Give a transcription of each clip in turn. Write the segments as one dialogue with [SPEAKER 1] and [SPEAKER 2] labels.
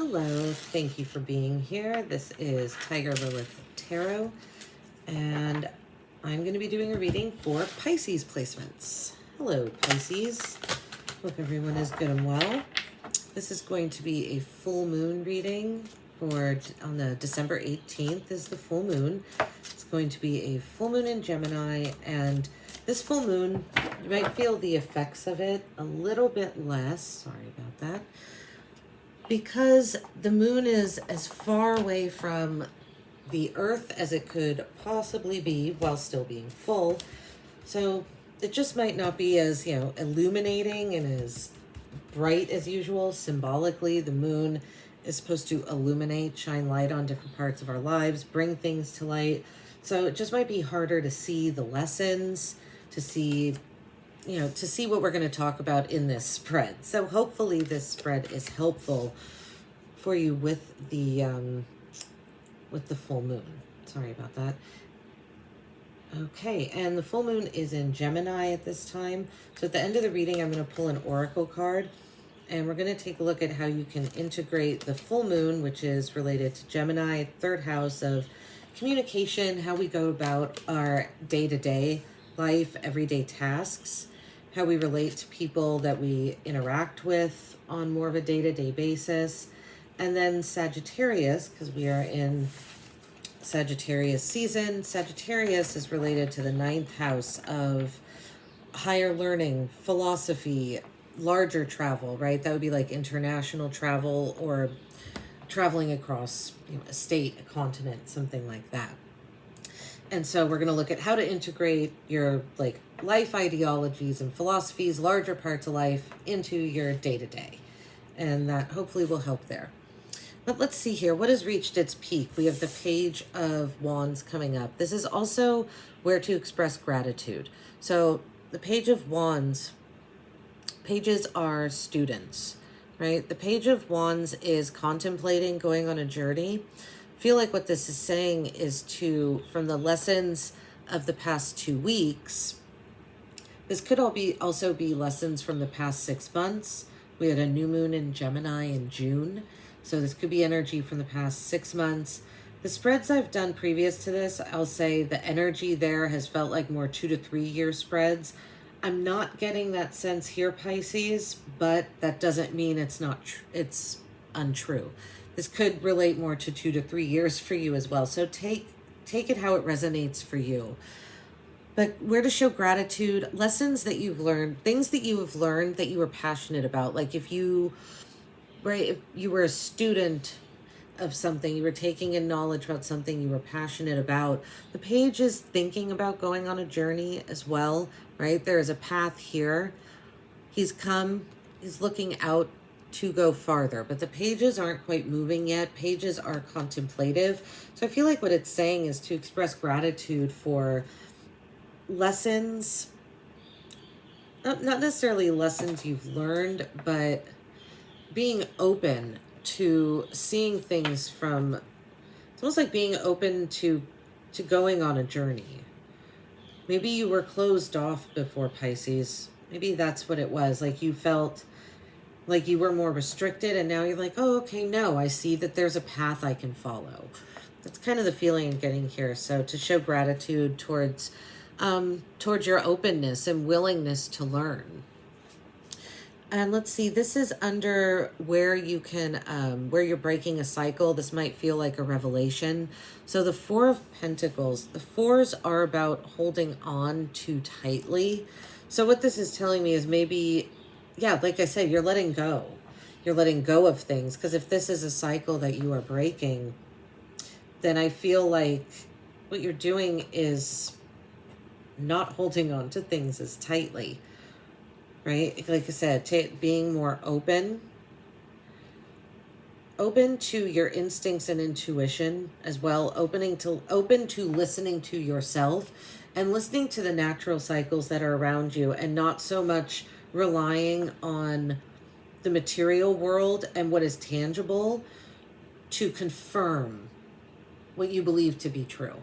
[SPEAKER 1] Hello, thank you for being here. This is Tiger Lilith Tarot, and I'm going to be doing a reading for Pisces placements. Hello, Pisces. Hope everyone is good and well. This is going to be a full moon reading on the December 18th is the full moon. It's going to be a full moon in Gemini, and this full moon, you might feel the effects of it a little bit less. Sorry about that. Because the moon is as far away from the earth as it could possibly be while still being full. So it just might not be as, illuminating and as bright as usual. Symbolically, the moon is supposed to illuminate, shine light on different parts of our lives, bring things to light. So it just might be harder to see the lessons, to see what we're going to talk about in this spread. So hopefully this spread is helpful for you with the full moon. Sorry about that. Okay, and the full moon is in Gemini at this time. So at the end of the reading, I'm going to pull an oracle card, and we're going to take a look at how you can integrate the full moon, which is related to Gemini, third house of communication, how we go about our day-to-day life, everyday tasks, how we relate to people that we interact with on more of a day-to-day basis. And then Sagittarius, because we are in Sagittarius season. Sagittarius is related to the ninth house of higher learning, philosophy, larger travel, right? That would be like international travel or traveling across a state, a continent, something like that. And so we're going to look at how to integrate your life ideologies and philosophies, larger parts of life, into your day-to-day. And that hopefully will help there. But let's see here. What has reached its peak? We have the Page of Wands coming up. This is also where to express gratitude. So the Page of Wands, pages are students, right? The Page of Wands is contemplating going on a journey. Feel like what this is saying is from the lessons of the past 2 weeks, this could also be lessons from the past 6 months. We had a new moon in Gemini in June. So this could be energy from the past 6 months. The spreads I've done previous to this, I'll say the energy there has felt like more 2 to 3 year spreads. I'm not getting that sense here, Pisces, but that doesn't mean it's untrue. This could relate more to 2 to 3 years for you as well. So take it how it resonates for you. But where to show gratitude, lessons that you've learned, things that you have learned that you were passionate about. Like if you were a student of something, you were taking in knowledge about something you were passionate about. The page is thinking about going on a journey as well, right? There is a path here. He's looking out to go farther, but the pages aren't quite moving yet. Pages are contemplative. So I feel like what it's saying is to express gratitude for lessons, not necessarily lessons you've learned, but being open to seeing things it's almost like being open to going on a journey. Maybe you were closed off before, Pisces. Maybe that's what it was. Like you felt like you were more restricted, and now you're like, oh, okay, no, I see that there's a path I can follow. That's kind of the feeling I'm getting here. So to show gratitude towards your openness and willingness to learn. And let's see, this is under where you can, where you're breaking a cycle. This might feel like a revelation. So the Four of Pentacles, the fours are about holding on too tightly. So what this is telling me is maybe, like I said, you're letting go. You're letting go of things. Because if this is a cycle that you are breaking, then I feel like what you're doing is not holding on to things as tightly. Right? Like I said, being more open to your instincts and intuition as well, open to listening to yourself and listening to the natural cycles that are around you, and not so much relying on the material world and what is tangible to confirm what you believe to be true.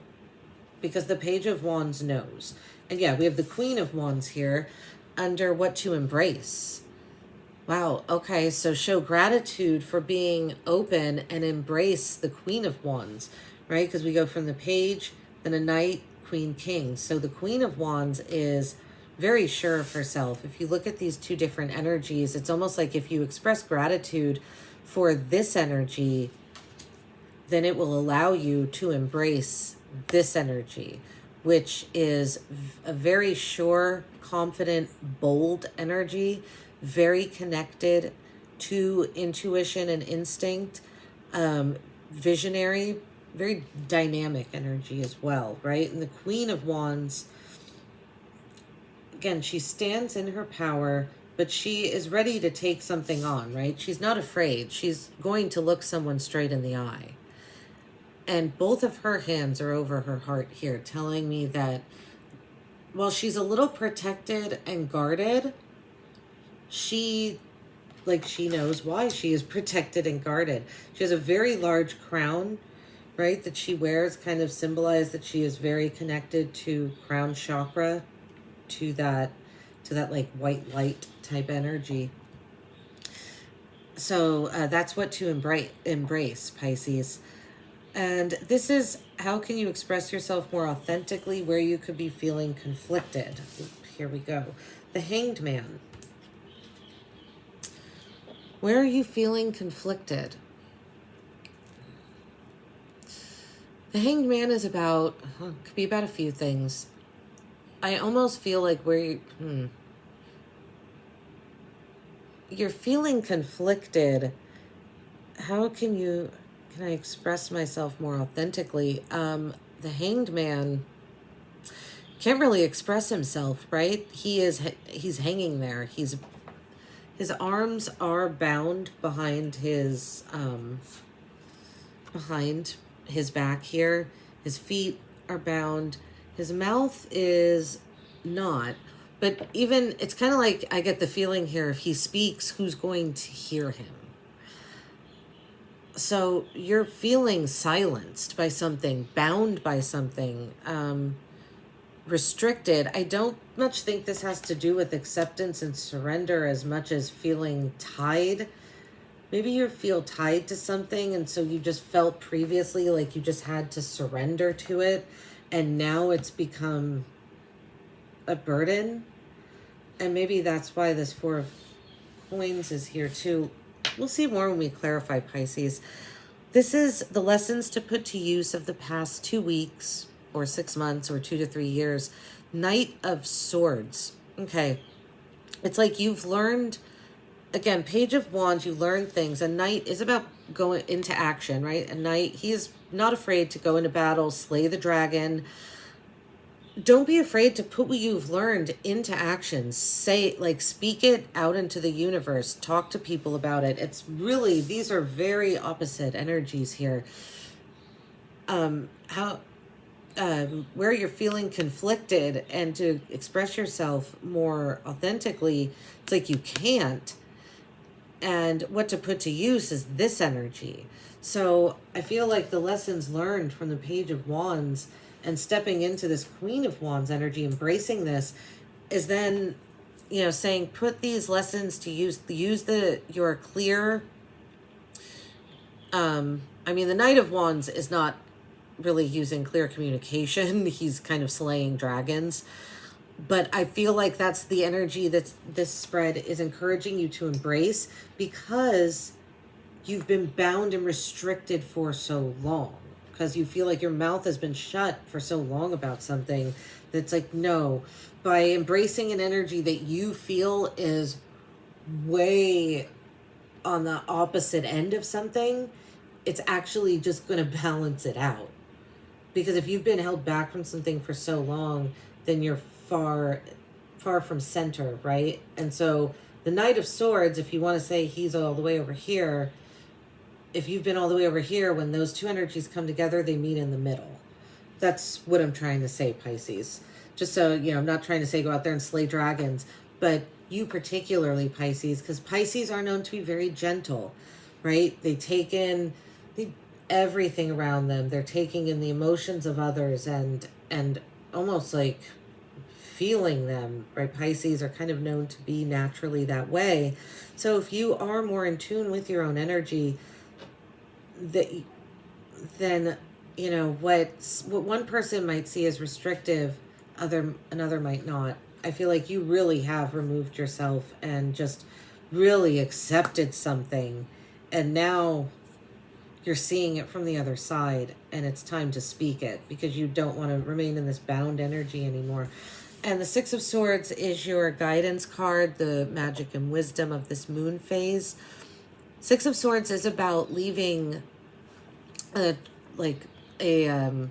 [SPEAKER 1] Because the Page of Wands knows. And we have the Queen of Wands here under what to embrace. Wow. Okay. So show gratitude for being open and embrace the Queen of Wands, right? Because we go from the Page, then a Knight, Queen, King. So the Queen of Wands is very sure of herself. If you look at these two different energies, it's almost like if you express gratitude for this energy, then it will allow you to embrace this energy, which is a very sure, confident, bold energy, very connected to intuition and instinct, visionary, very dynamic energy as well, right? And the Queen of Wands, again, she stands in her power, but she is ready to take something on, right? She's not afraid. She's going to look someone straight in the eye. And both of her hands are over her heart here, telling me that while she's a little protected and guarded, she knows why she is protected and guarded. She has a very large crown, right, that she wears, kind of symbolize that she is very connected to crown chakra, to that like white light type energy. So that's what to embrace, Pisces. And this is how can you express yourself more authentically where you could be feeling conflicted. Here we go. The Hanged Man. Where are you feeling conflicted? The Hanged Man is about, could be about a few things. I almost feel like where you're feeling conflicted. How can I express myself more authentically? The Hanged Man can't really express himself, right? He's hanging there. His arms are bound behind his back here. His feet are bound. His mouth is not. But even, it's kind of like I get the feeling here, if he speaks, who's going to hear him? So you're feeling silenced by something, bound by something, restricted. I don't much think this has to do with acceptance and surrender as much as feeling tied. Maybe you feel tied to something, and so you just felt previously like you just had to surrender to it, and now it's become a burden. And maybe that's why this Four of Coins is here too. We'll see more when we clarify, Pisces. This is the lessons to put to use of the past 2 weeks or 6 months or 2 to 3 years. Knight of Swords. Okay. It's like you've learned, again, Page of Wands, you learn things. A knight is about going into action, right? A knight, he is not afraid to go into battle, slay the dragon. Don't be afraid to put what you've learned into action. Speak it out into the universe. Talk to people about it. It's really, these are very opposite energies here. Where you're feeling conflicted and to express yourself more authentically, it's like you can't. And what to put to use is this energy. So I feel like the lessons learned from the Page of Wands and stepping into this Queen of Wands energy, embracing this, is then, saying, put these lessons to use your clear, the Knight of Wands is not really using clear communication. He's kind of slaying dragons. But I feel like that's the energy that this spread is encouraging you to embrace, because you've been bound and restricted for so long, because you feel like your mouth has been shut for so long about something that's like, no, by embracing an energy that you feel is way on the opposite end of something, it's actually just going to balance it out. Because if you've been held back from something for so long, then you're far from center, right? And so the Knight of Swords, if you want to say he's all the way over here, if you've been all the way over here, when those two energies come together, they meet in the middle. That's what I'm trying to say, Pisces. Just so, I'm not trying to say go out there and slay dragons, but you particularly, Pisces, because Pisces are known to be very gentle, right? They take in everything around them. They're taking in the emotions of others and almost like feeling them, right? Pisces are kind of known to be naturally that way. So if you are more in tune with your own energy, then, you know, what one person might see as restrictive, another might not. I feel like you really have removed yourself and just really accepted something, and now you're seeing it from the other side, and it's time to speak it because you don't want to remain in this bound energy anymore. And the Six of Swords is your guidance card, the magic and wisdom of this moon phase. Six of Swords is about leaving a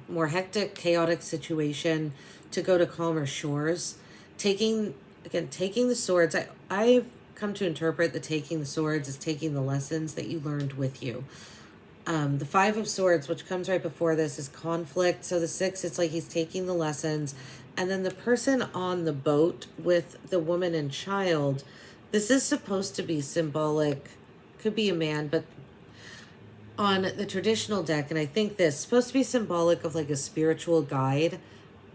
[SPEAKER 1] more hectic, chaotic situation to go to calmer shores. Taking the swords, I've come to interpret the taking the swords as taking the lessons that you learned with you. The Five of Swords, which comes right before this, is conflict. So the six, it's like he's taking the lessons. And then the person on the boat with the woman and child, this is supposed to be symbolic. Could be a man, but on the traditional deck, and I think this is supposed to be symbolic of like a spiritual guide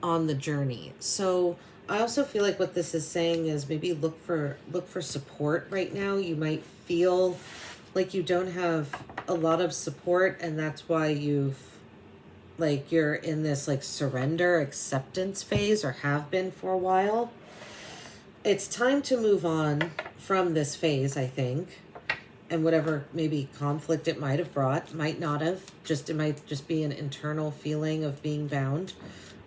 [SPEAKER 1] on the journey. So I also feel like what this is saying is maybe look for support right now. You might feel like you don't have a lot of support, and that's why you're in this like surrender acceptance phase, or have been for a while. It's time to move on from this phase, I think. And whatever maybe conflict it might have brought, might not have, it might just be an internal feeling of being bound.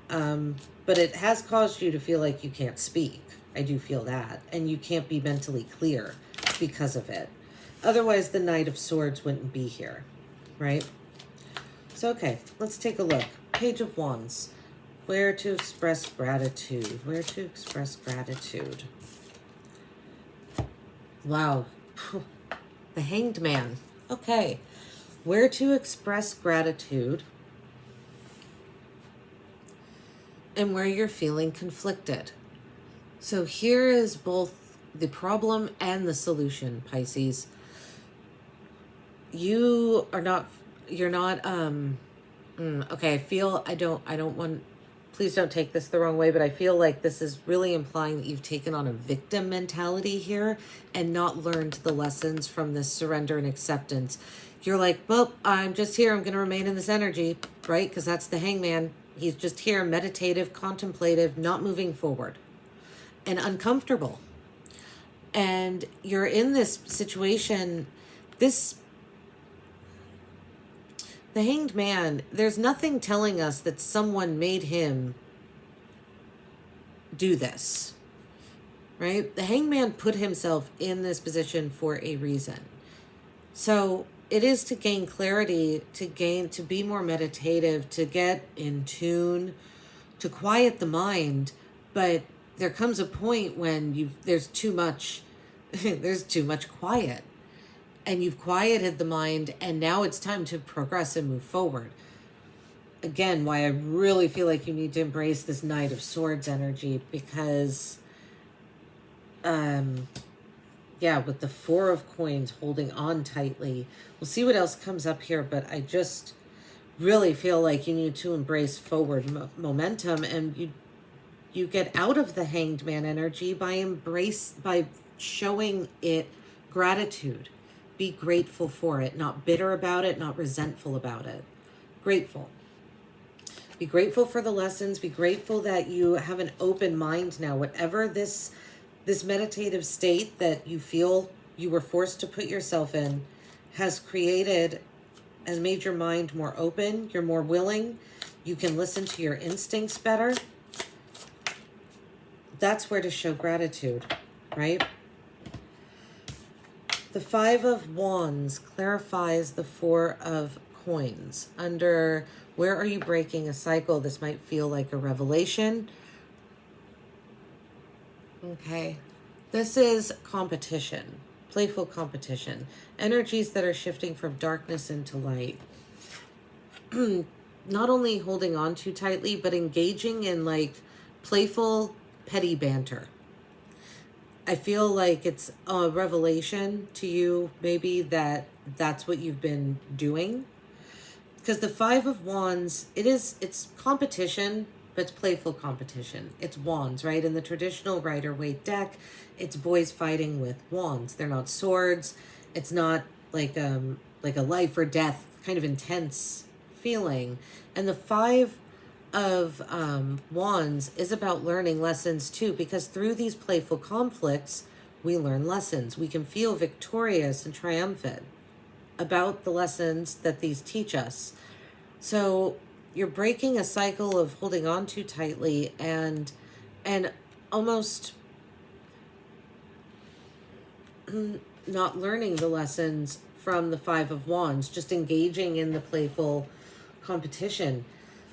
[SPEAKER 1] But it has caused you to feel like you can't speak. I do feel that. And you can't be mentally clear because of it. Otherwise, the Knight of Swords wouldn't be here, right? So, okay, let's take a look. Page of Wands. Where to express gratitude. Where to express gratitude. Wow. The Hanged Man. Okay. Where to express gratitude and where you're feeling conflicted. So here is both the problem and the solution, Pisces. You're not, okay, I don't want, please don't take this the wrong way, but I feel like this is really implying that you've taken on a victim mentality here and not learned the lessons from this surrender and acceptance. You're like, well, I'm just here. I'm going to remain in this energy, right? Because that's the Hangman. He's just here, meditative, contemplative, not moving forward, and uncomfortable. And you're in this situation, the Hanged Man, there's nothing telling us that someone made him do this, right? The Hanged Man put himself in this position for a reason. So it is to gain clarity, to be more meditative, to get in tune, to quiet the mind. But there comes a point when there's too much quiet. And you've quieted the mind, and now it's time to progress and move forward. Again, why I really feel like you need to embrace this Knight of Swords energy, because, with the Four of Coins holding on tightly. We'll see what else comes up here, but I just really feel like you need to embrace forward momentum, and you get out of the Hanged Man energy by showing it gratitude. Be grateful for it, not bitter about it, not resentful about it. Grateful. Be grateful for the lessons. Be grateful that you have an open mind now. Whatever this meditative state that you feel you were forced to put yourself in has made your mind more open. You're more willing. You can listen to your instincts better. That's where to show gratitude, right? The Five of Wands clarifies the Four of Coins. Under where are you breaking a cycle? This might feel like a revelation. Okay. This is competition, playful competition. Energies that are shifting from darkness into light. Not only holding on too tightly, but engaging in like playful, petty banter. I feel like it's a revelation to you, maybe, that's what you've been doing. Because the Five of Wands, it's competition, but it's playful competition. It's wands, right? In the traditional Rider-Waite deck, it's boys fighting with wands. They're not swords. It's not like a life or death kind of intense feeling. And the Five of Wands is about learning lessons too, because through these playful conflicts, we learn lessons. We can feel victorious and triumphant about the lessons that these teach us. So you're breaking a cycle of holding on too tightly and almost not learning the lessons from the Five of Wands, just engaging in the playful competition.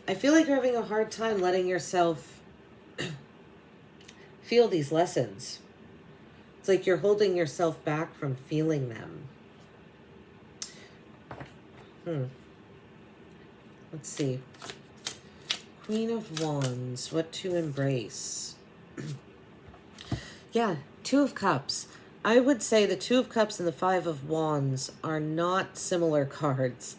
[SPEAKER 1] I feel like you're having a hard time letting yourself feel these lessons. It's like you're holding yourself back from feeling them. Let's see. Queen of Wands, what to embrace? Yeah, Two of Cups. I would say the Two of Cups and the Five of Wands are not similar cards,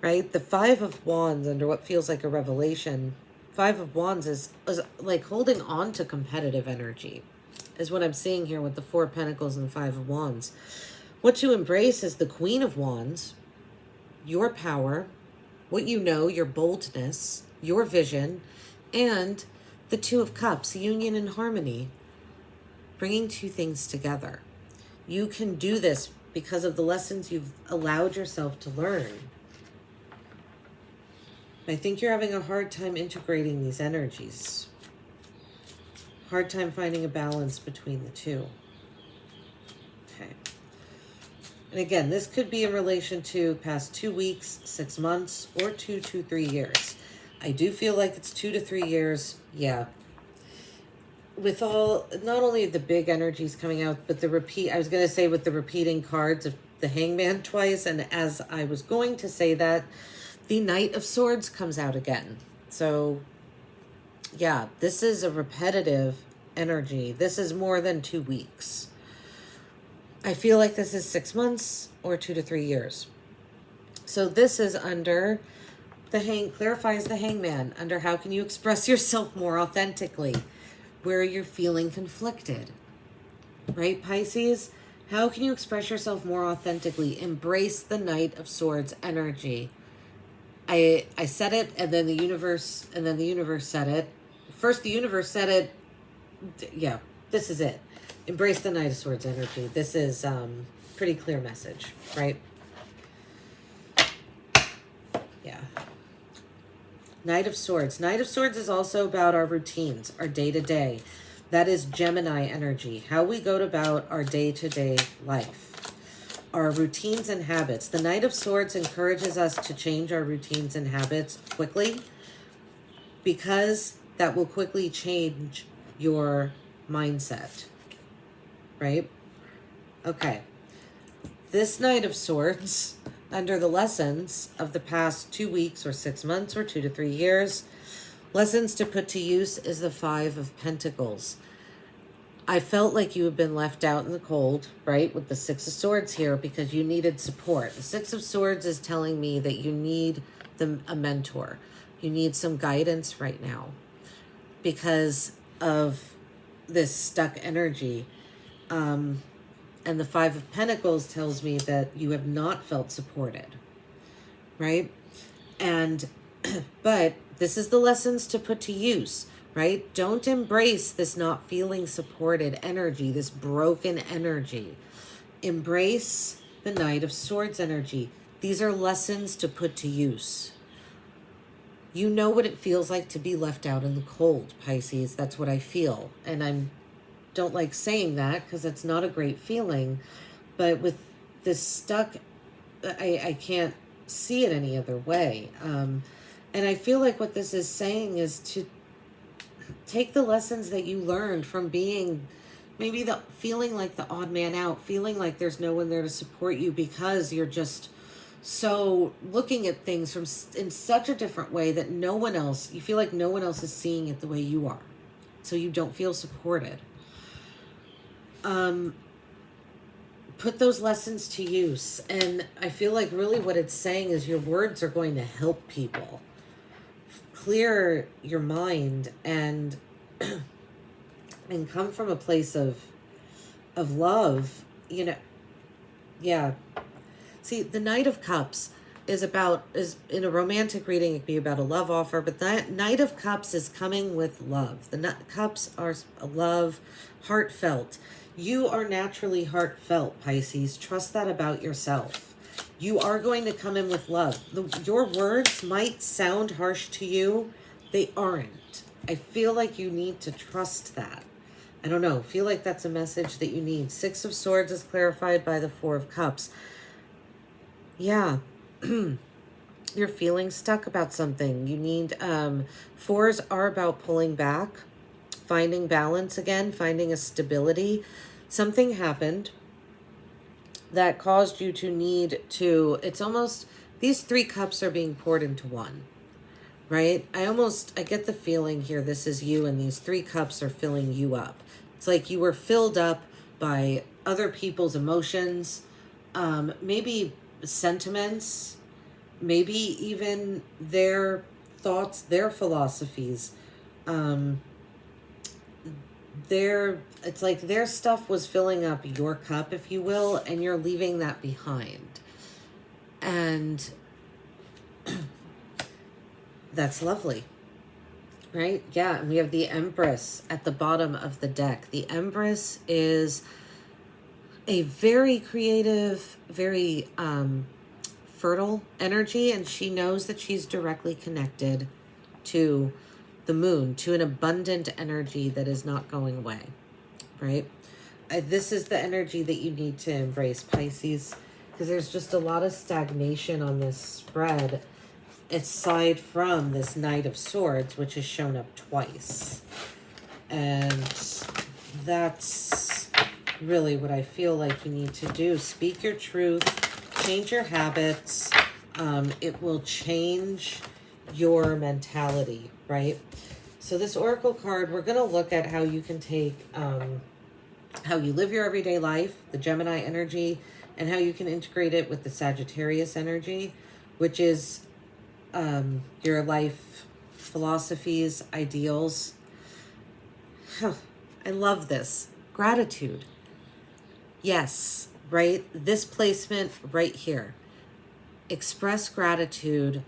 [SPEAKER 1] right? The Five of Wands, under what feels like a revelation, Five of Wands is like holding on to competitive energy, is what I'm seeing here with the Four of Pentacles and the Five of Wands. What to embrace is the Queen of Wands, your power, what you know, your boldness, your vision, and the Two of Cups, union and harmony, bringing two things together. You can do this because of the lessons you've allowed yourself to learn. I think you're having a hard time integrating these energies. Hard time finding a balance between the two. Okay. And again, this could be in relation to past 2 weeks, 6 months, or 2 to 3 years. I do feel like it's 2 to 3 years. Yeah. With all, not only the big energies coming out, but the repeat, I was going to say with the repeating cards of the Hangman twice. And as I was going to say that, the Knight of Swords comes out again. So yeah, this is a repetitive energy. This is more than 2 weeks. I feel like this is 6 months or 2 to 3 years. So this is under the clarifies the Hangman, under how can you express yourself more authentically, where you're feeling conflicted, right, Pisces? How can you express yourself more authentically? Embrace the Knight of Swords energy. I said it, and then the universe said it. First, the universe said it. Yeah, this is it. Embrace the Knight of Swords energy. This is pretty clear message, right? Yeah. Knight of Swords. Knight of Swords is also about our routines, our day-to-day. That is Gemini energy, how we go about our day-to-day life, our routines and habits. The Knight of Swords encourages us to change our routines and habits quickly, because that will quickly change your mindset, right? Okay. This Knight of Swords, under the lessons of the past 2 weeks or 6 months or 2 to 3 years, lessons to put to use is the Five of Pentacles. I felt like you had been left out in the cold, right, with the Six of Swords here, because you needed support. The Six of Swords is telling me that you need a mentor. You need some guidance right now because of this stuck energy. And the Five of Pentacles tells me that you have not felt supported, right? And, but this is the lessons to put to use, right? Don't embrace this not feeling supported energy, this broken energy. Embrace the Knight of Swords energy. These are lessons to put to use. You know what it feels like to be left out in the cold, Pisces. That's what I feel. And I don't like saying that because it's not a great feeling. But with this stuck, I can't see it any other way. And I feel like what this is saying is to take the lessons that you learned from being maybe feeling like the odd man out, feeling like there's no one there to support you because you're just so looking at things in such a different way that you feel like no one else is seeing it the way you are. So you don't feel supported. Put those lessons to use. And I feel like really what it's saying is your words are going to help people clear your mind and and come from a place of love, you know. Yeah. See, the Knight of Cups is in a romantic reading, it could be about a love offer, but that Knight of Cups is coming with love. The cups are love, heartfelt. You are naturally heartfelt, Pisces. Trust that about yourself. You are going to come in with love. Your words might sound harsh to you. They aren't. I feel like you need to trust that. I don't know. Feel like that's a message that you need. Six of Swords is clarified by the Four of Cups. Yeah. You're feeling stuck about something. You need, fours are about pulling back, finding balance again, finding a stability. Something happened that caused you to need to, it's almost, these three cups are being poured into one, right? I get the feeling here, this is you, and these three cups are filling you up. It's like you were filled up by other people's emotions, maybe sentiments, maybe even their thoughts, their philosophies. It's like their stuff was filling up your cup, if you will, and you're leaving that behind. And that's lovely, right? Yeah, and we have the Empress at the bottom of the deck. The Empress is a very creative, very fertile energy, and she knows that she's directly connected to the moon, to an abundant energy that is not going away, right? This is the energy that you need to embrace, Pisces, because there's just a lot of stagnation on this spread, aside from this Knight of Swords, which has shown up twice. And that's really what I feel like you need to do. Speak your truth, change your habits. It will change your mentality, right? So this Oracle card, we're going to look at how you can take how you live your everyday life, the Gemini energy, and how you can integrate it with the Sagittarius energy, which is your life philosophies, ideals. I love this. Gratitude. Yes, right? This placement right here. Express gratitude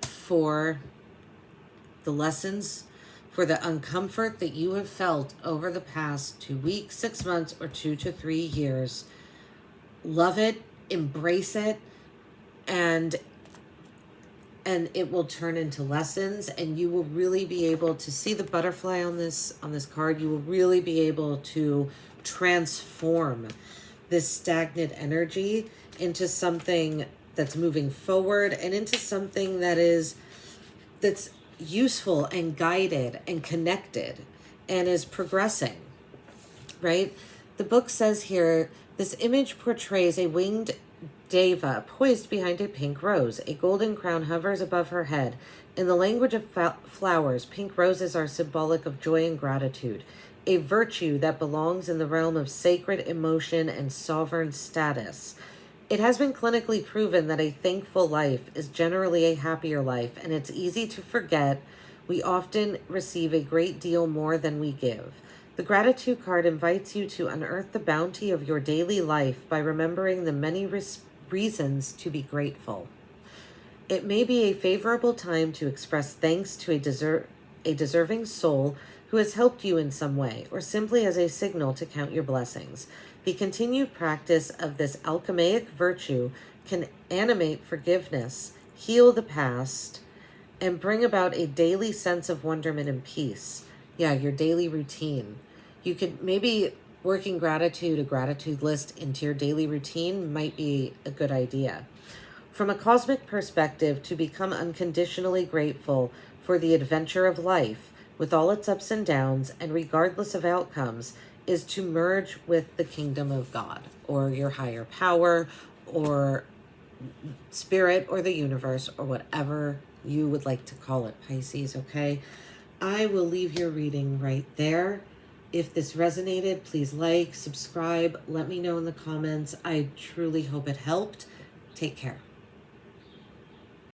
[SPEAKER 1] for the lessons, for the uncomfort that you have felt over the past 2 weeks, 6 months, or 2 to 3 years. Love it, embrace it, and it will turn into lessons, and you will really be able to see the butterfly on this card. You will really be able to transform this stagnant energy into something that's moving forward, and into something that's useful and guided and connected and is progressing, right? The book says here, this image portrays a winged Deva poised behind a pink rose. A golden crown hovers above her head. In the language of flowers, pink roses are symbolic of joy and gratitude, a virtue that belongs in the realm of sacred emotion and sovereign status. It has been clinically proven that a thankful life is generally a happier life, and it's easy to forget we often receive a great deal more than we give. The gratitude card invites you to unearth the bounty of your daily life by remembering the many reasons to be grateful. It may be a favorable time to express thanks to a deserving soul who has helped you in some way, or simply as a signal to count your blessings. The continued practice of this alchemic virtue can animate forgiveness, heal the past, and bring about a daily sense of wonderment and peace. Yeah, your daily routine. You could maybe working a gratitude list into your daily routine might be a good idea. From a cosmic perspective, to become unconditionally grateful for the adventure of life, with all its ups and downs, and regardless of outcomes, is to merge with the kingdom of God, or your higher power, or spirit, or the universe, or whatever you would like to call it, Pisces, okay? I will leave your reading right there. If this resonated, please like, subscribe, let me know in the comments. I truly hope it helped. Take care.